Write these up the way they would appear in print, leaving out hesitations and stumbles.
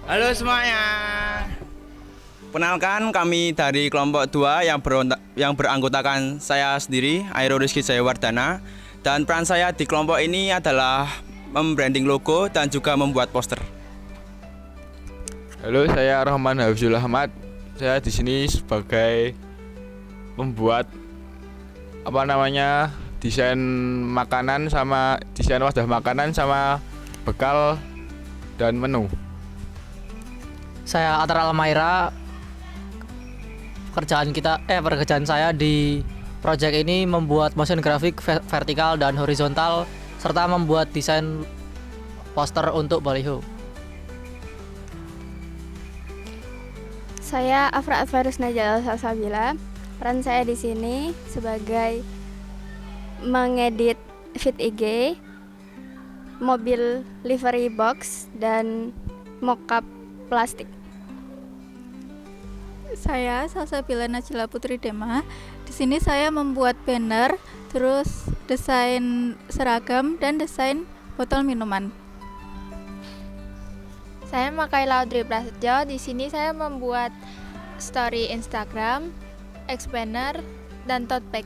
Halo semuanya. Kenalkan kami dari kelompok 2 yang beranggotakan saya sendiri, Airo Rizky Jayawardana. Dan peran saya di kelompok ini adalah membranding logo dan juga membuat poster. Halo, saya Rahman Hafizul Ahmad. Saya di sini sebagai pembuat desain makanan sama desain wadah makanan sama bekal dan menu. Saya Atar Almaira. Pekerjaan saya di proyek ini membuat motion grafik vertikal dan horizontal serta membuat desain poster untuk baliho. Saya Afra Advarus Najal Salsabila. Peran saya di sini sebagai mengedit feed IG, mobil livery box, dan mockup plastik. Saya Salsabila Najila Putri Dema. Di sini saya membuat banner, terus desain seragam dan desain botol minuman. Saya Makaila Audrey Prasetyo. Di sini saya membuat story Instagram, X-banner, dan tote bag.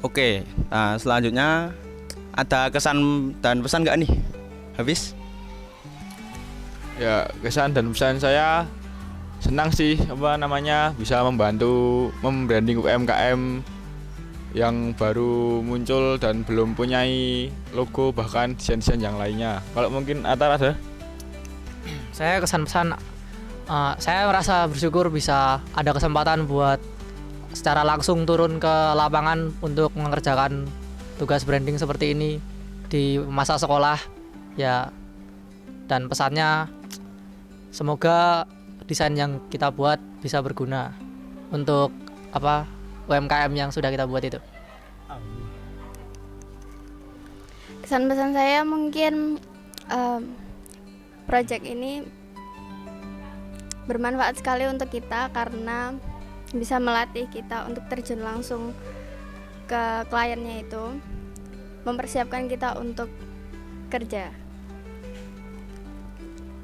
Oke, nah selanjutnya ada kesan dan pesan nggak nih? Habis? Ya, kesan dan pesan saya senang sih bisa membantu membranding UMKM yang baru muncul dan belum punyai logo bahkan desain-desain yang lainnya. Kalau mungkin Atar ada? Saya kesan-pesan, saya merasa bersyukur bisa ada kesempatan buat secara langsung turun ke lapangan untuk mengerjakan tugas branding seperti ini di masa sekolah ya. Dan pesannya, semoga desain yang kita buat bisa berguna untuk UMKM yang sudah kita buat itu. Kesan pesan saya mungkin project ini bermanfaat sekali untuk kita karena bisa melatih kita untuk terjun langsung ke kliennya itu, mempersiapkan kita untuk kerja.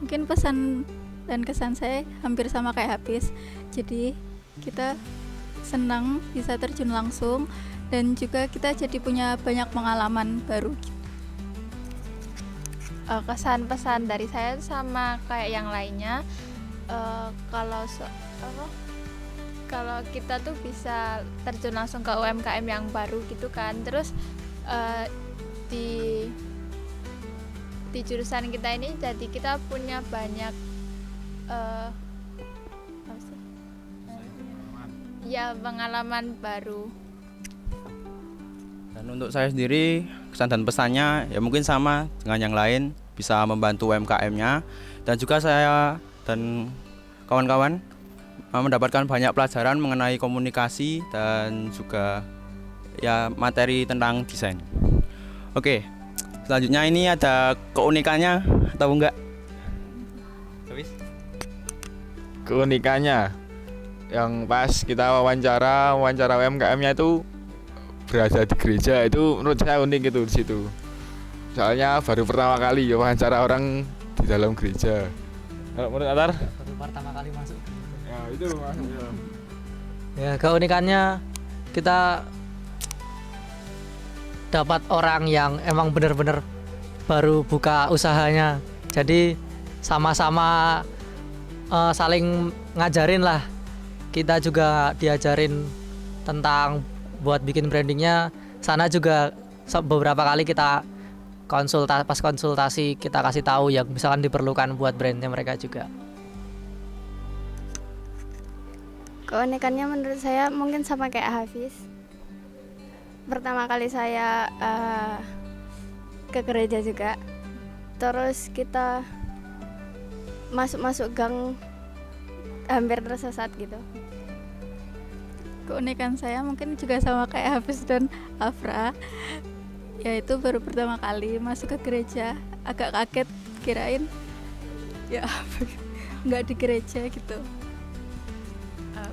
Mungkin pesan dan kesan saya hampir sama kayak Hafiz. Jadi kita senang bisa terjun langsung dan juga kita jadi punya banyak pengalaman baru. Kesan pesan dari saya sama kayak yang lainnya. Kalau kita tuh bisa terjun langsung ke UMKM yang baru gitu kan. Terus di jurusan kita ini jadi kita punya banyak pengalaman baru. Dan untuk saya sendiri, kesan dan pesannya ya mungkin sama dengan yang lain, bisa membantu UMKM-nya, dan juga saya dan kawan-kawan mendapatkan banyak pelajaran mengenai komunikasi dan juga ya materi tentang desain. Oke, selanjutnya ini ada keunikannya atau enggak? Habis? Keunikannya yang pas kita wawancara UMKM-nya itu berada di gereja, itu menurut saya unik itu di situ. Soalnya baru pertama kali ya wawancara orang di dalam gereja. Kalau menurut Atar? Baru pertama kali masuk. Ya itu maksudnya. Ya, keunikannya kita dapat orang yang emang benar-benar baru buka usahanya. Jadi sama-sama saling ngajarin lah. Kita juga diajarin tentang buat bikin brandingnya. Sana juga beberapa kali kita pas konsultasi kita kasih tahu yang misalkan diperlukan buat brandnya mereka juga. Keunikannya menurut saya mungkin sama kayak Hafiz. Pertama kali saya ke gereja juga. Terus kita masuk gang hampir tersesat gitu. Keunikan saya mungkin juga sama kayak Hafiz dan Afra, yaitu baru pertama kali masuk ke gereja, agak kaget, kirain ya nggak di gereja gitu.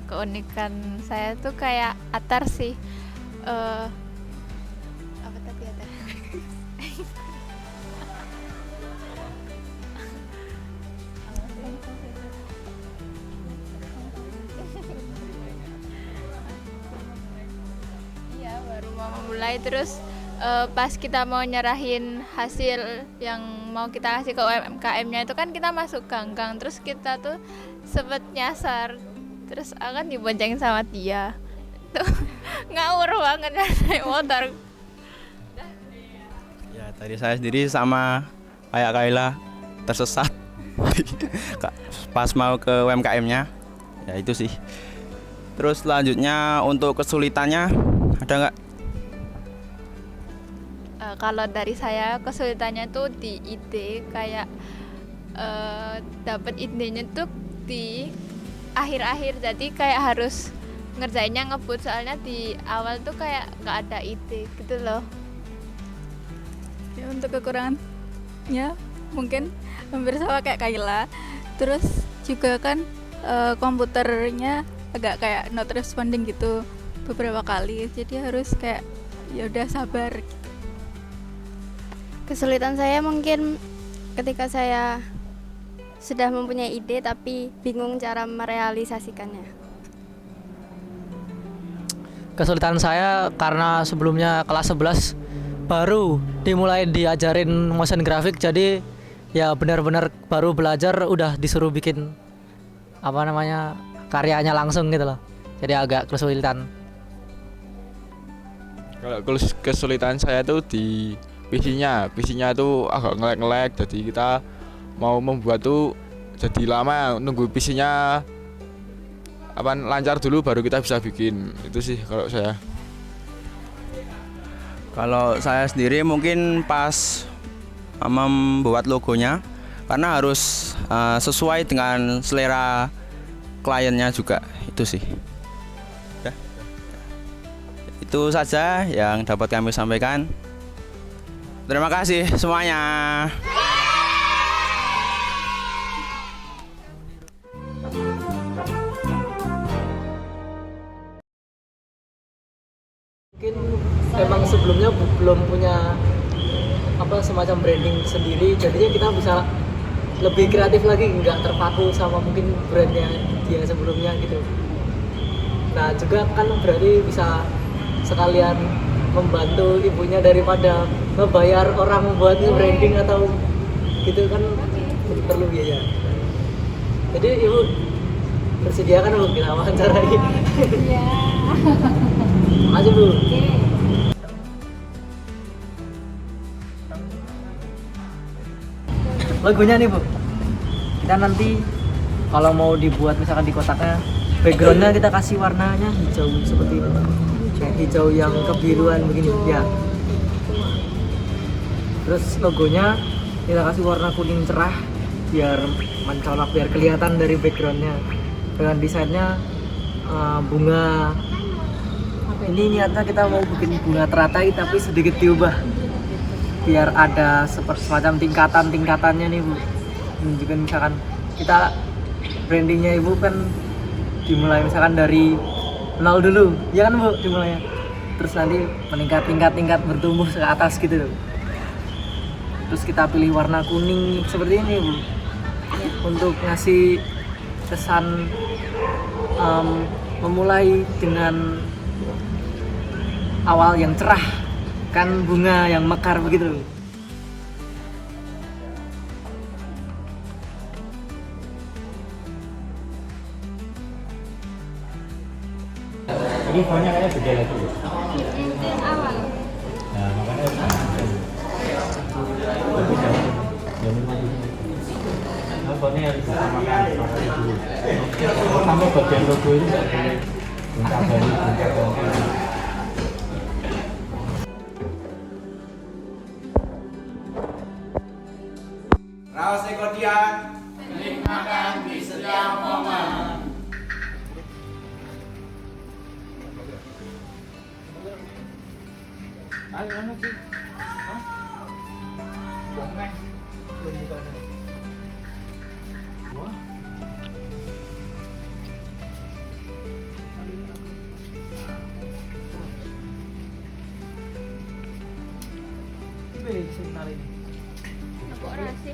Keunikan saya tuh kayak Atar sih, apa tadi Atar? mau memulai, terus pas kita mau nyerahin hasil yang mau kita kasih ke UMKM-nya itu kan kita masuk gang-gang, terus kita tuh sempet nyasar, terus akan diboncengin sama dia tuh ngawur banget naik motor. Ya tadi saya sendiri sama kayak Kaila tersesat pas mau ke UMKM-nya. Ya itu sih. Terus selanjutnya untuk kesulitannya ada nggak? Kalau dari saya kesulitannya tuh di ide, kayak dapat idenya tuh di akhir-akhir, jadi kayak harus ngerjainnya ngebut, soalnya di awal tuh kayak nggak ada ide gitu loh. Ya, untuk kekurangannya mungkin hampir sama kayak Kayla. Terus juga kan komputernya agak kayak not responding gitu beberapa kali, jadi harus kayak ya udah sabar gitu. Kesulitan saya mungkin ketika saya sudah mempunyai ide tapi bingung cara merealisasikannya. Kesulitan saya karena sebelumnya kelas 11 baru dimulai diajarin motion graphic, jadi ya benar-benar baru belajar udah disuruh bikin karyanya langsung gitu loh. Jadi agak kesulitan. Kalau kesulitan saya tuh di PC-nya tuh agak nge-lag, jadi kita mau membuat tuh jadi lama, nunggu PC-nya lancar dulu baru kita bisa bikin. Itu sih kalau saya. Kalau saya sendiri mungkin pas membuat logonya, karena harus sesuai dengan selera kliennya juga, itu sih. Ya. Itu saja yang dapat kami sampaikan. Terima kasih semuanya. Mungkin memang sebelumnya belum punya semacam branding sendiri, jadinya kita bisa lebih kreatif lagi, nggak terpaku sama mungkin brandnya dia sebelumnya gitu. Nah juga kan berarti bisa sekalian membantu ibunya daripada ngebayar orang buat branding atau gitu kan perlu biaya. Jadi ibu bersedia kan bu kita wawancarai? Iya. Makasih bu. Logonya nih bu, kita nanti kalau mau dibuat misalkan di kotaknya, backgroundnya kita kasih warnanya hijau seperti ini, kayak hijau yang kebiruan begini ya. Terus logonya kita kasih warna kuning cerah biar mencolok, biar kelihatan dari backgroundnya. Dengan desainnya bunga. Ini niatnya kita mau bikin bunga teratai tapi sedikit diubah biar ada semacam tingkatan-tingkatannya nih bu. Menunjukkan misalkan kita brandingnya ibu kan dimulai misalkan dari 0 dulu, ya kan bu dimulainya. Terus nanti meningkat bertumbuh ke atas gitu. Terus kita pilih warna kuning seperti ini bu, untuk ngasih kesan memulai dengan awal yang cerah, kan bunga yang mekar begitu. Ini banyak kayaknya beda lagi. Awal. Nah, makanya fotonya harus disamakan dulu. Sampai bagian logo ini nggak boleh gonta-ganti. Raos Ekodian, nikmatkan di setiap momen. Ayo, mana sih? Hah? Bongeng. Belum buka. Wah. Ini sinyal ini. Aku rasa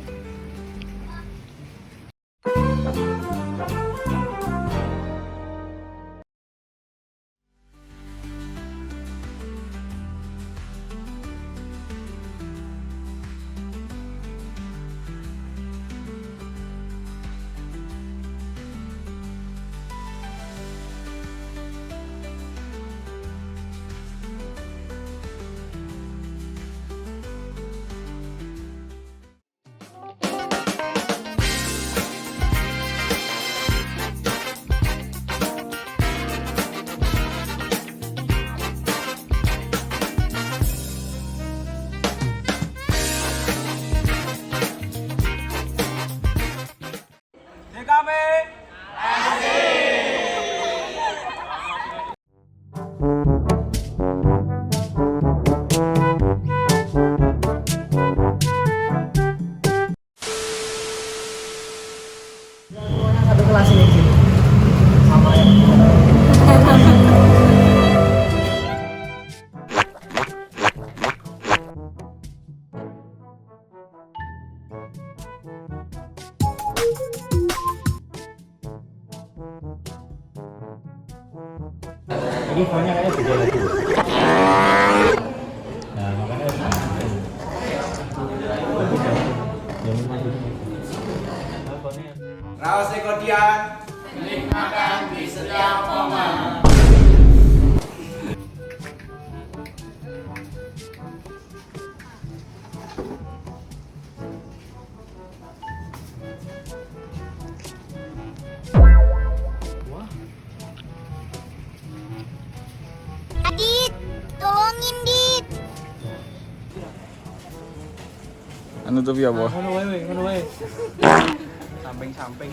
Ini font-nya kayaknya beda lagi. Nah, makanya harus masuk. Tapi yang maju ini. Raos Ekodian menikmatkan di setiap momen. Dit, tolongin Dit. Anu tuh ya, Bu. Ngono wae, ngono wae. Samping-samping.